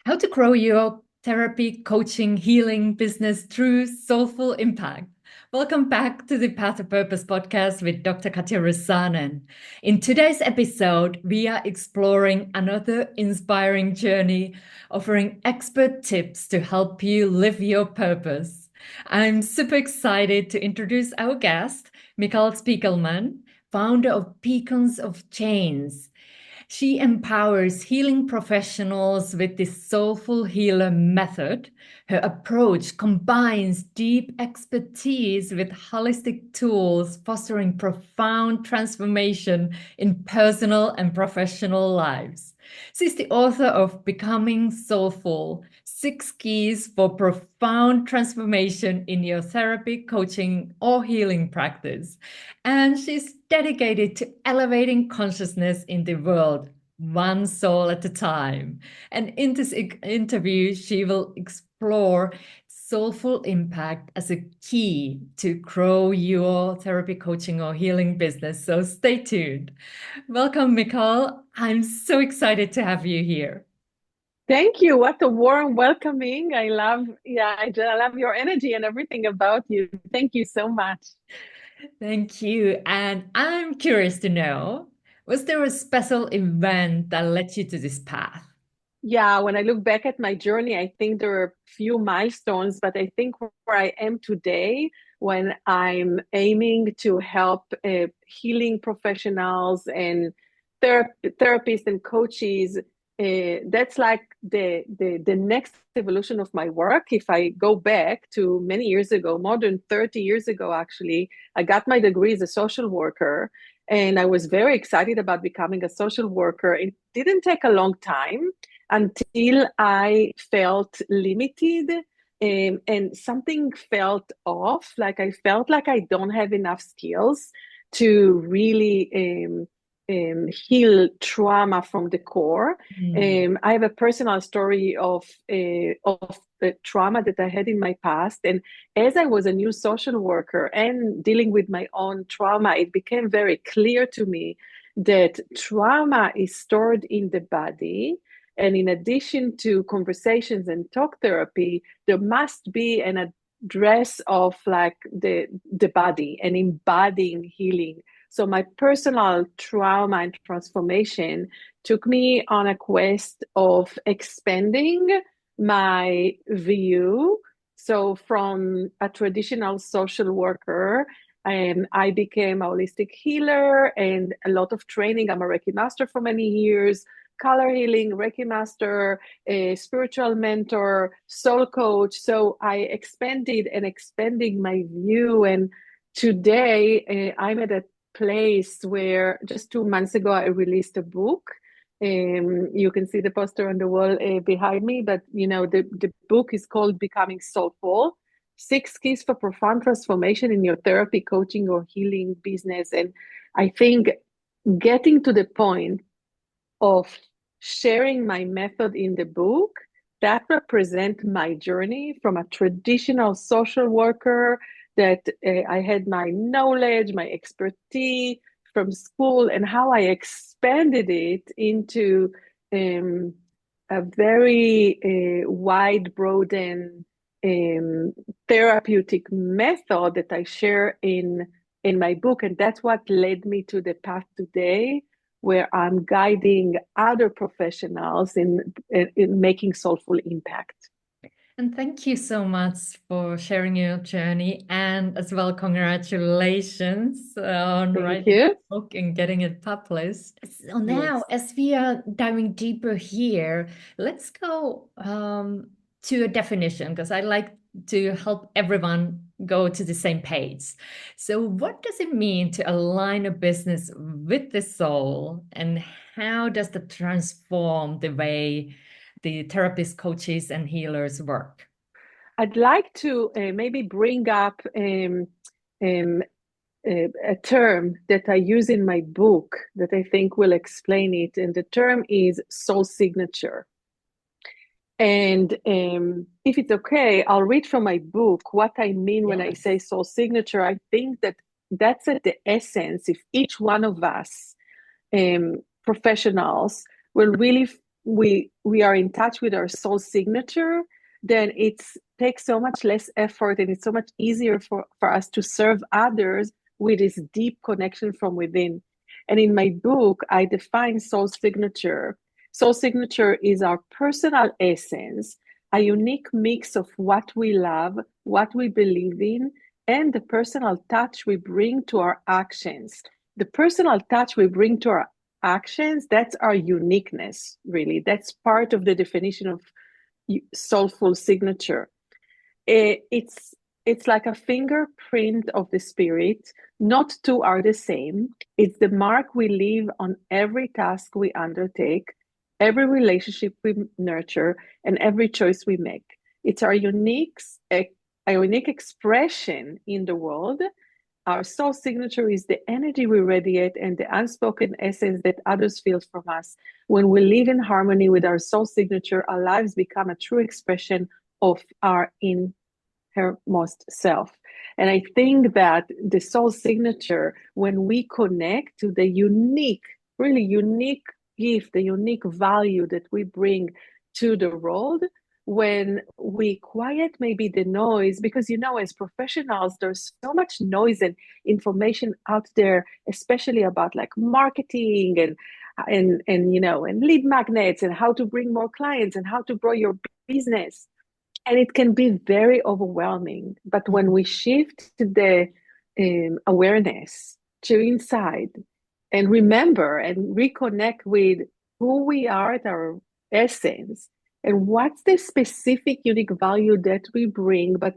How to grow your therapy, coaching, healing business through soulful impact. Welcome back to the Path to Purpose podcast with Dr. Katja Rusanen. In today's episode, we are exploring another inspiring journey, offering expert tips to help you live your purpose. I'm super excited to introduce our guest, Michal Spiegelman, founder of Beacons of Change. She empowers healing professionals with the Soulful Healer Method. Her approach combines deep expertise with holistic tools, fostering profound transformation in personal and professional lives. She's the author of Becoming Soulful: 6 Keys for Profound Transformation in Your Therapy, Coaching, or Healing Practice. And she's dedicated to elevating consciousness in the world, one soul at a time. And in this interview, she will explore soulful impact as a key to grow your therapy, coaching, or healing business. So stay tuned. Welcome, Michal. I'm so excited to have you here. Thank you. What a warm welcoming. I love your energy and everything about you. Thank you so much. Thank you. And I'm curious to know, was there a special event that led you to this path? Yeah, when I look back at my journey, I think there are a few milestones, but I think where I am today, when I'm aiming to help healing professionals and therapists and coaches, that's like the next evolution of my work. If I go back to many years ago, more than 30 years ago, actually, I got my degree as a social worker. And I was very excited about becoming a social worker. It didn't take a long time until I felt limited, and something felt off. Like I felt like I don't have enough skills to really heal trauma from the core. I have a personal story of the trauma that I had in my past, and as I was a new social worker and dealing with my own trauma, it became very clear to me that trauma is stored in the body. And in addition to conversations and talk therapy, there must be an address of like the body and embodying healing. So my personal trauma and transformation took me on a quest of expanding my view. So from a traditional social worker, I became a holistic healer and a lot of training. I'm a Reiki master for many years, color healing, Reiki master, a spiritual mentor, soul coach. So I expanded and expanding my view. And today I'm at a place where just 2 months ago I released a book. You can see the poster on the wall behind me, but the book is called Becoming Soulful: 6 Keys for Profound Transformation in Your Therapy, Coaching, or Healing Business. And I think getting to the point of sharing my method in the book, that represent my journey from a traditional social worker that I had my knowledge, my expertise from school, and how I expanded it into a very wide, broadened therapeutic method that I share in my book. And that's what led me to the path today, where I'm guiding other professionals in making soulful impact. And thank you so much for sharing your journey. And as well, congratulations on Thank writing the you. book and getting it published. So now, Yes. as we are diving deeper here, let's go to a definition, because I like to help everyone go to the same page. So what does it mean to align a business with the soul, and how does that transform the way the therapists, coaches, and healers work? I'd like to maybe bring up um, a term that I use in my book that I think will explain it. And the term is soul signature. And if it's okay, I'll read from my book what I mean when I say Yes. soul signature. I think that that's at the essence. If each one of us professionals will really we are in touch with our soul signature, then it takes so much less effort and it's so much easier for us to serve others with this deep connection from within. And in my book, I define soul signature. Soul signature is our personal essence, a unique mix of what we love, what we believe in, and the personal touch we bring to our actions. The personal touch we bring to our actions, that's our uniqueness, really. That's part of the definition of soulful signature. It's like a fingerprint of the spirit. Not two are the same. It's the mark we leave on every task we undertake, every relationship we nurture, and every choice we make. It's our a unique expression in the world. Our soul signature is the energy we radiate and the unspoken essence that others feel from us. When we live in harmony with our soul signature, our lives become a true expression of our innermost self. And I think that the soul signature, when we connect to the unique, really unique gift, the unique value that we bring to the world, when we quiet maybe the noise, because as professionals there's so much noise and information out there, especially about like marketing and lead magnets and how to bring more clients and how to grow your business, and it can be very overwhelming. But when we shift the awareness to inside and remember and reconnect with who we are at our essence, and what's the specific unique value that we bring, but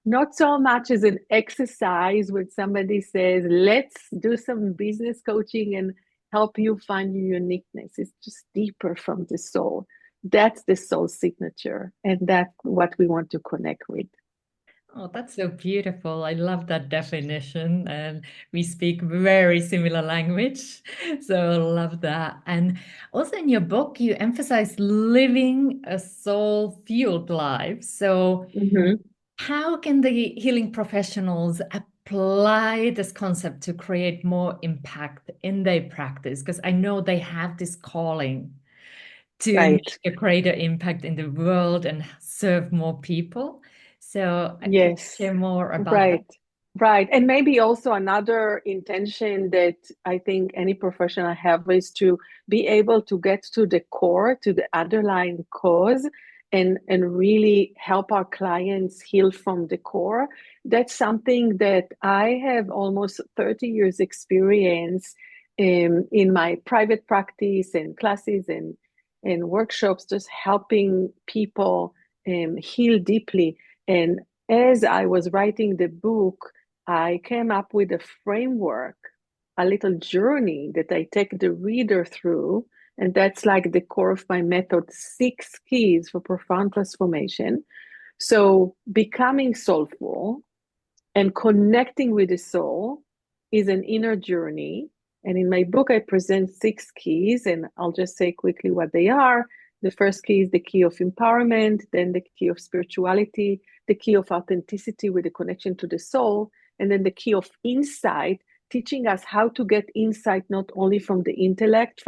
not so much as an exercise where somebody says, let's do some business coaching and help you find your uniqueness. It's just deeper from the soul. That's the soul signature, and that's what we want to connect with. Oh, that's so beautiful. I love that definition. And we speak very similar language. So I love that. And also in your book, you emphasize living a soul-fueled life. So Mm-hmm. how can the healing professionals apply this concept to create more impact in their practice? Because I know they have this calling to Right. make a greater impact in the world and serve more people. So could you Yes. share more about that? Right. Right. And maybe also another intention that I think any professional have is to be able to get to the core, to the underlying cause, and really help our clients heal from the core. That's something that I have almost 30 years experience in my private practice and classes and workshops, just helping people heal deeply. And as I was writing the book, I came up with a framework, a little journey that I take the reader through. And that's like the core of my method, 6 keys for profound transformation. So becoming soulful and connecting with the soul is an inner journey. And in my book, I present 6 keys, and I'll just say quickly what they are. The first key is the key of empowerment, then the key of spirituality, the key of authenticity with the connection to the soul, and then the key of insight, teaching us how to get insight not only from the intellect,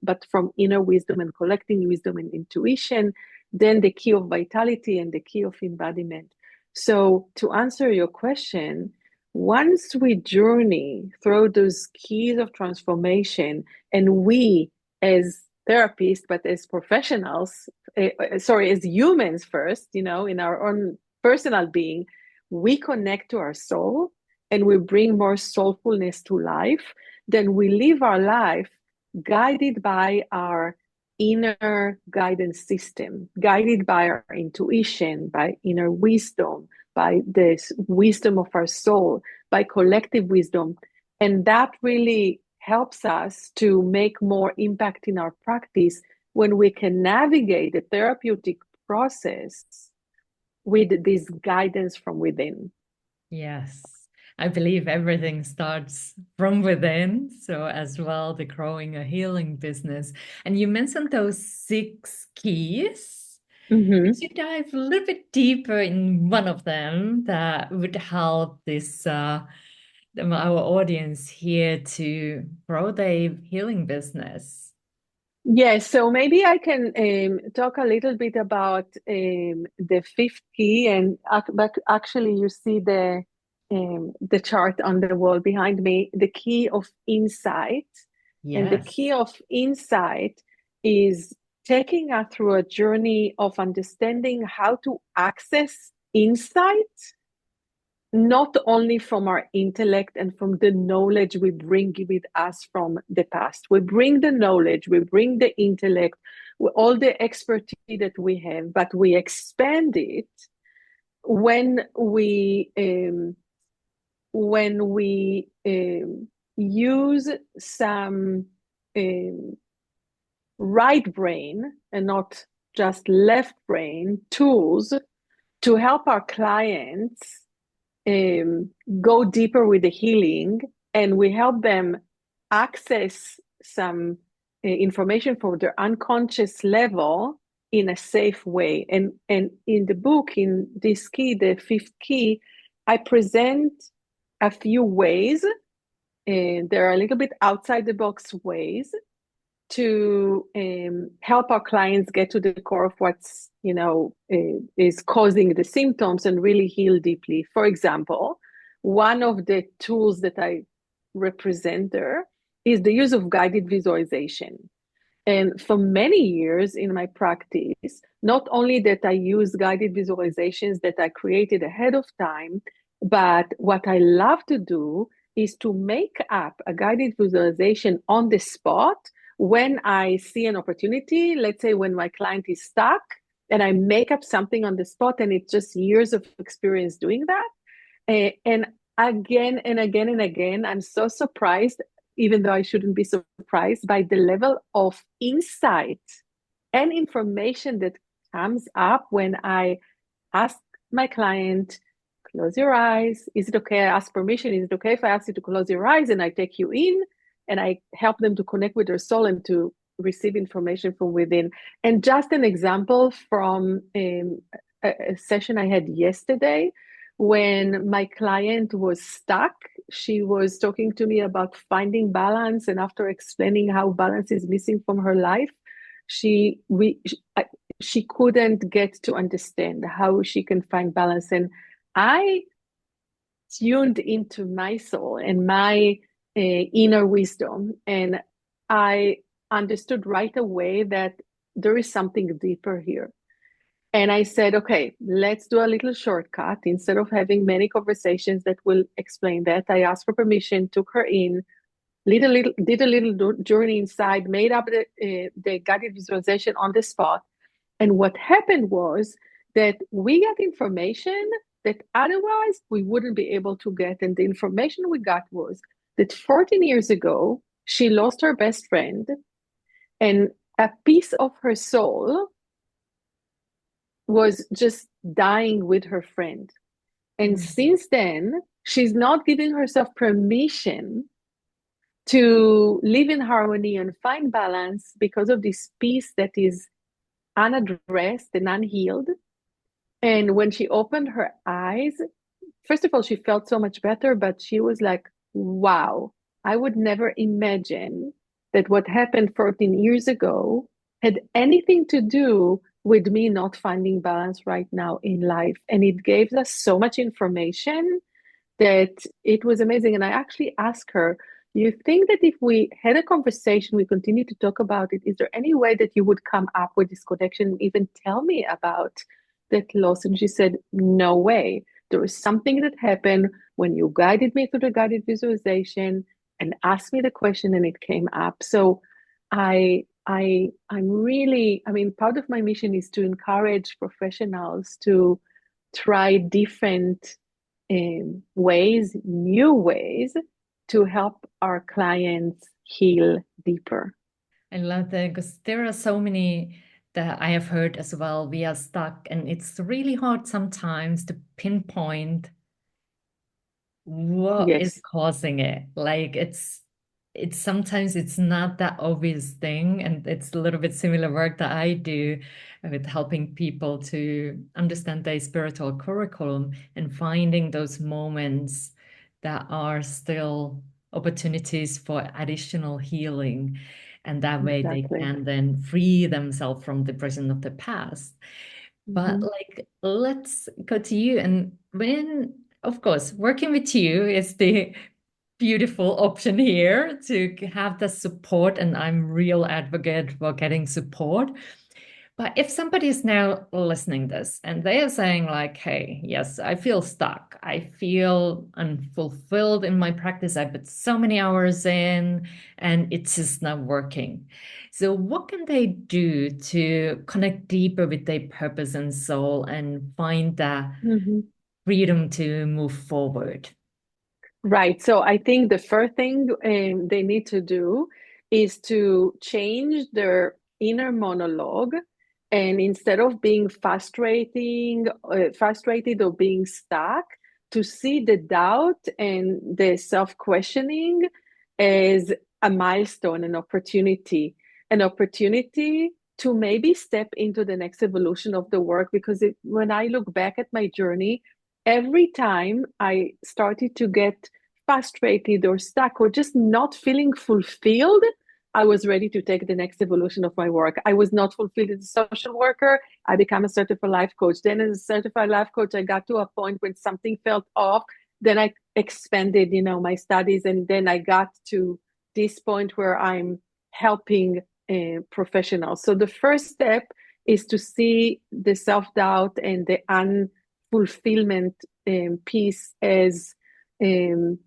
but from inner wisdom and collecting wisdom and intuition, then the key of vitality and the key of embodiment. So, to answer your question, once we journey through those keys of transformation, and we as therapists, but as professionals, as humans first, in our own personal being, we connect to our soul and we bring more soulfulness to life, then we live our life guided by our inner guidance system, guided by our intuition, by inner wisdom, by the wisdom of our soul, by collective wisdom. And that really helps us to make more impact in our practice when we can navigate the therapeutic process with this guidance from within. Yes, I believe everything starts from within. So, as well, the growing a healing business. And you mentioned those 6 keys. Mm-hmm. Could you dive a little bit deeper in one of them that would help our audience here to grow their healing business? Yes, so maybe I can talk a little bit about the fifth key, and actually, you see the chart on the wall behind me, the key of insight, and the key Yes. of insight is taking us through a journey of understanding how to access insight not only from our intellect and from the knowledge we bring with us from the past. We bring the knowledge, we bring the intellect, all the expertise that we have, but we expand it when we use some um, right brain and not just left brain tools to help our clients um, go deeper with the healing, and we help them access some information from their unconscious level in a safe way. And in the book, in this key, the fifth key, I present a few ways, and they're a little bit outside the box ways to help our clients get to the core of what's is causing the symptoms and really heal deeply. For example, one of the tools that I represent there is the use of guided visualization. And for many years in my practice, not only that I use guided visualizations that I created ahead of time, but what I love to do is to make up a guided visualization on the spot when I see an opportunity. Let's say when my client is stuck, and I make up something on the spot, and it's just years of experience doing that. And again and again and again, I'm so surprised, even though I shouldn't be surprised, by the level of insight and information that comes up when I ask my client, close your eyes. Is it okay? I ask permission. Is it okay if I ask you to close your eyes and I take you in and I help them to connect with their soul and to receive information from within? And just an example from a session I had yesterday when my client was stuck. She was talking to me about finding balance, and after explaining how balance is missing from her life, she we she couldn't get to understand how she can find balance. And I tuned into my soul and my inner wisdom, and I understood right away that there is something deeper here. And I said, okay, let's do a little shortcut. Instead of having many conversations that will explain that, I asked for permission, took her in, did a little journey inside, made up the guided visualization on the spot. And what happened was that we got information that otherwise we wouldn't be able to get. And the information we got was that 14 years ago, she lost her best friend, and a piece of her soul was just dying with her friend. And Mm. since then, she's not giving herself permission to live in harmony and find balance because of this piece that is unaddressed and unhealed. And when she opened her eyes, first of all, she felt so much better, but she was like, wow, I would never imagine that what happened 14 years ago had anything to do with me not finding balance right now in life. And it gave us so much information that it was amazing. And I actually asked her, you think that if we had a conversation, we continue to talk about it, is there any way that you would come up with this connection, even tell me about that loss? And she said, no way. There was something that happened when you guided me through the guided visualization and asked me the question, and it came up. So I'm really, I mean, part of my mission is to encourage professionals to try different ways, new ways to help our clients heal deeper. I love that because there are so many that I have heard as well. We are stuck, and it's really hard sometimes to pinpoint what is Yes. causing it. Like it's sometimes it's not that obvious thing, and it's a little bit similar work that I do with helping people to understand their spiritual curriculum and finding those moments that are still opportunities for additional healing. And that way they Exactly. can then free themselves from the prison of the past. But Mm-hmm. like, let's go to you. And when, of course, working with you is the beautiful option here to have the support. And I'm real advocate for getting support. But if somebody is now listening this and they are saying like, hey, yes, I feel stuck. I feel unfulfilled in my practice. I put so many hours in and it's just not working. So what can they do to connect deeper with their purpose and soul and find the Mm-hmm. freedom to move forward? Right. So I think the first thing they need to do is to change their inner monologue. And instead of being frustrated or being stuck, to see the doubt and the self-questioning as a milestone, an opportunity to maybe step into the next evolution of the work. Because when I look back at my journey, every time I started to get frustrated or stuck or just not feeling fulfilled, I was ready to take the next evolution of my work. I was not fulfilled as a social worker. I became a certified life coach. Then, as a certified life coach, I got to a point when something felt off. Then I expanded, my studies, and then I got to this point where I'm helping professionals. So the first step is to see the self-doubt and the unfulfillment piece as an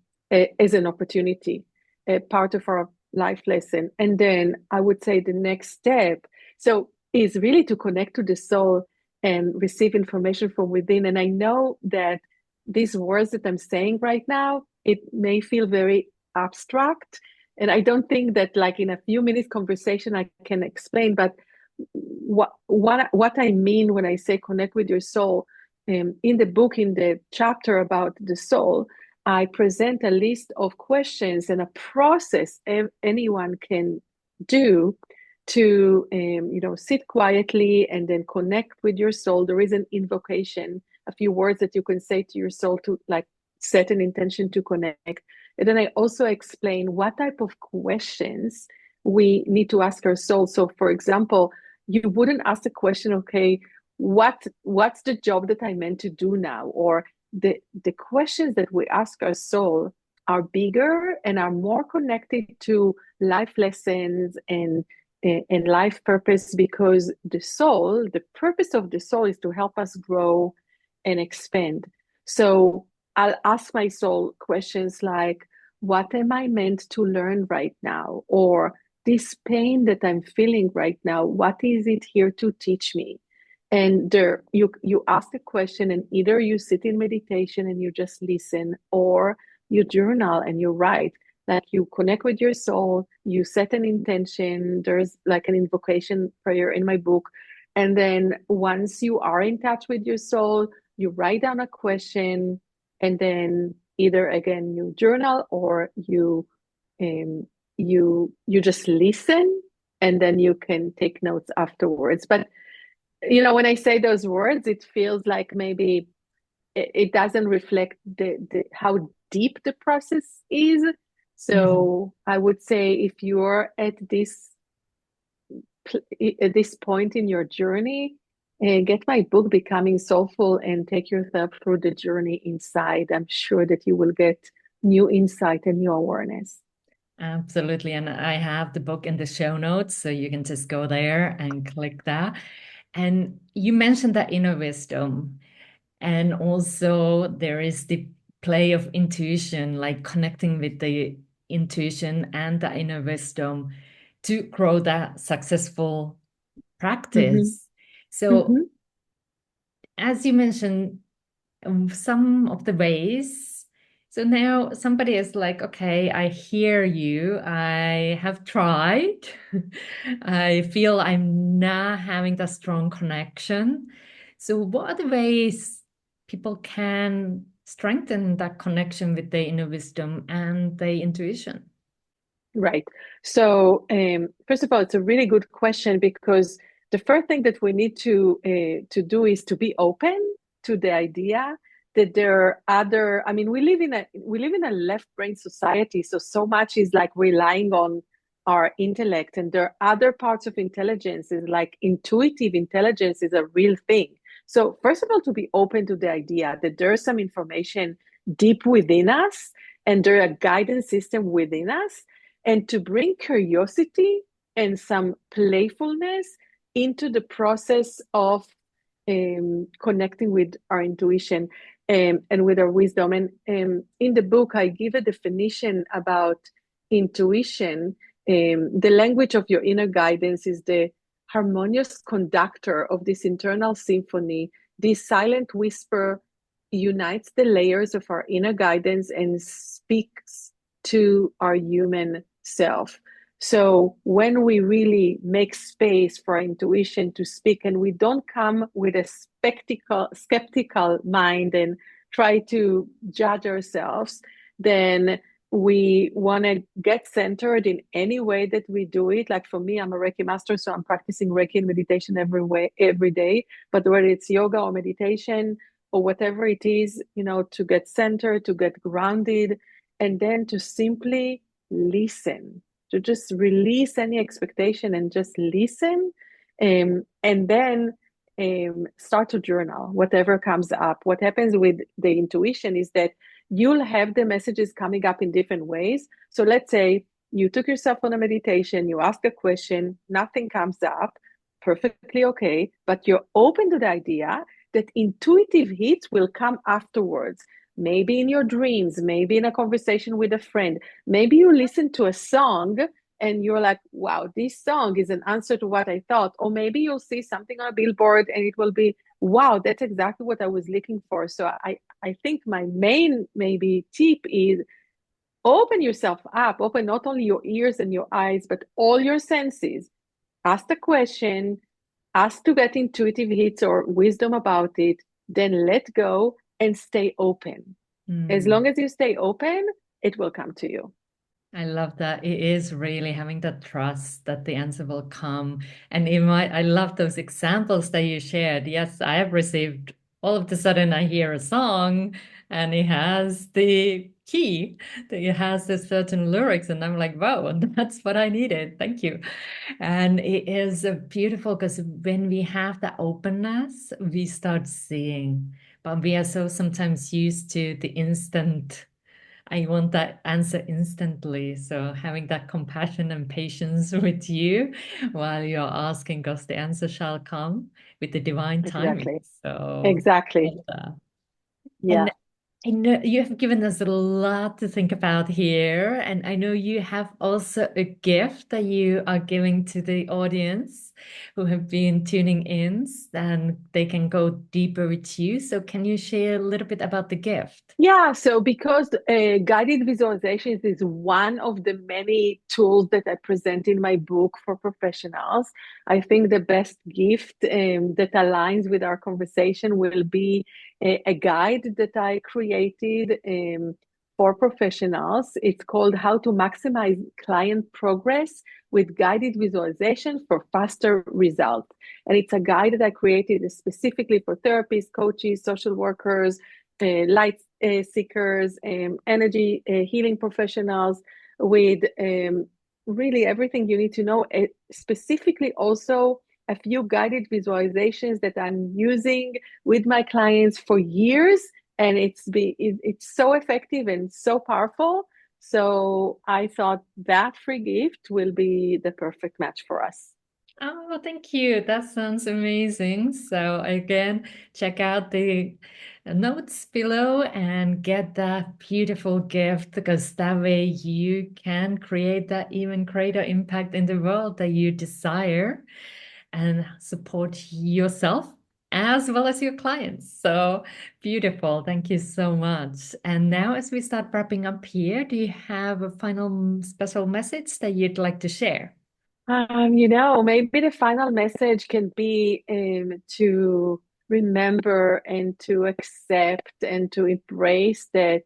opportunity, a part of our life lesson. And then I would say the next step, so is really to connect to the soul and receive information from within. And I know that these words that I'm saying right now, it may feel very abstract. And I don't think that like in a few minutes conversation I can explain, but what I mean when I say connect with your soul, in the book, in the chapter about the soul, I present a list of questions and a process anyone can do to, sit quietly and then connect with your soul. There is an invocation, a few words that you can say to your soul to like set an intention to connect. And then I also explain what type of questions we need to ask our soul. So, for example, you wouldn't ask the question, okay, what's the job that I'm meant to do now? Or the questions that we ask our soul are bigger and are more connected to life lessons and life purpose, because the purpose of the soul is to help us grow and expand. So I'll ask my soul questions like, what am I meant to learn right now? Or this pain that I'm feeling right now, what is it here to teach me? And there you ask a question, and either you sit in meditation and you just listen, or you journal and you write. Like you connect with your soul, you set an intention. There's like an invocation prayer in my book. And then once you are in touch with your soul, you write down a question, and then either again you journal or you just listen, and then you can take notes afterwards. But when I say those words, it feels like maybe it doesn't reflect the how deep the process is. Mhm. So I would say if you're at this point in your journey, get my book Becoming Soulful and take yourself through the journey inside. I'm sure that you will get new insight and new awareness. Absolutely. And I have the book in the show notes, so you can just go there and click that. And you mentioned that inner wisdom. And also, there is the play of intuition, like connecting with the intuition and the inner wisdom to grow that successful Mm-hmm. practice. So, Mm-hmm. as you mentioned, some of the ways. So now somebody is like, okay, I hear you. I have tried. I feel I'm not having that strong connection. So, what are the ways people can strengthen that connection with their inner wisdom and their intuition? Right. So, first of all, it's a really good question, because the first thing that we need to do is to be open to the idea that there are other. I mean, we live in a left brain society, so much is like relying our intellect. And there are other parts of intelligence, is like intuitive intelligence is a real thing. So first of all, to be open to the idea that there's some information deep within us and there's a guidance system within us, and to bring curiosity and some playfulness into the process of connecting with our intuition and with our wisdom. And in the book, I give a definition about intuition. The language of your inner guidance is the harmonious conductor of this internal symphony. This silent whisper unites the layers of our inner guidance and speaks to our human self. So when we really make space for our intuition to speak, and we don't come with a skeptical mind and try to judge ourselves, then we want to get centered in any way that we do it. Like for me, I'm a Reiki master, so I'm practicing Reiki and meditation every day. But whether it's yoga or meditation or whatever it is, to get centered, to get grounded, and then to simply listen, to just release any expectation and just listen, and then start to journal whatever comes up. What happens with the intuition is that you'll have the messages coming up in different ways. So let's say you took yourself on a meditation, you ask a question, nothing comes up, perfectly okay, but you're open to the idea that intuitive hits will come afterwards. Maybe in your dreams, maybe in a conversation with a friend. Maybe you listen to a song and you're like, wow, this song is an answer to what I thought. Or maybe you'll see something on a billboard and it will be, wow, that's exactly what I was looking for. So I think my main maybe tip is open yourself up, open not only your ears and your eyes, but all your senses. Ask the question, ask to get intuitive hits or wisdom about it, then let go and stay open. As long as you stay open, it will come to you. I love that. It is really having that trust that the answer will come. And I love those examples that you shared. Yes, I have received, all of a sudden I hear a song and it has the key, that it has the certain lyrics. And I'm like, wow, that's what I needed. Thank you. And it is beautiful because when we have that openness, we start seeing, but we are so sometimes used to the instant. I want that answer instantly. So having that compassion and patience with you while you're asking us, the answer shall come with the divine timing. Exactly. So Exactly. love that. Yeah. And I know you have given us a lot to think about here, and I know you have also a gift that you are giving to the audience who have been tuning in, and they can go deeper with you. So can you share a little bit about the gift? Yeah, so because guided visualizations is one of the many tools that I present in my book for professionals, I think the best gift that aligns with our conversation will be a guide that I created for professionals. It's called How to Maximize Client Progress with Guided Visualization for Faster Results. And it's a guide that I created specifically for therapists, coaches, social workers, light seekers, energy healing professionals, with really everything you need to know. Specifically, also a few guided visualizations that I'm using with my clients for years, and it's so effective and so powerful. So I thought that free gift will be the perfect match for us. Oh, thank you. That sounds amazing. So again, check out the notes below and get that beautiful gift, because that way you can create that even greater impact in the world that you desire and support yourself as well as your clients. So beautiful. Thank you so much. And now, as we start wrapping up here, do you have a final special message that you'd like to share? Maybe the final message can be to remember and to accept and to embrace that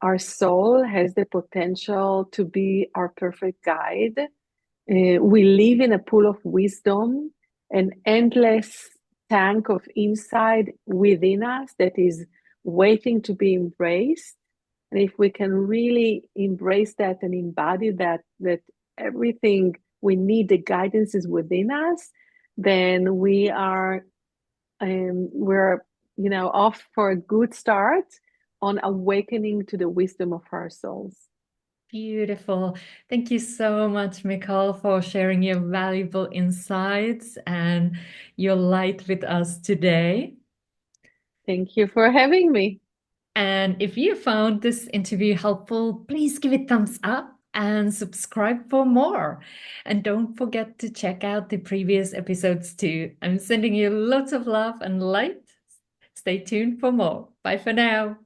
our soul has the potential to be our perfect guide. We live in a pool of wisdom, an endless tank of insight within us that is waiting to be embraced. And if we can really embrace that and embody that everything we need, the guidance is within us, then we're off for a good start on awakening to the wisdom of our souls. Beautiful. Thank you so much, Michal, for sharing your valuable insights and your light with us today. Thank you for having me. And if you found this interview helpful, please give it thumbs up and subscribe for more. And don't forget to check out the previous episodes too. I'm sending you lots of love and light. Stay tuned for more. Bye for now.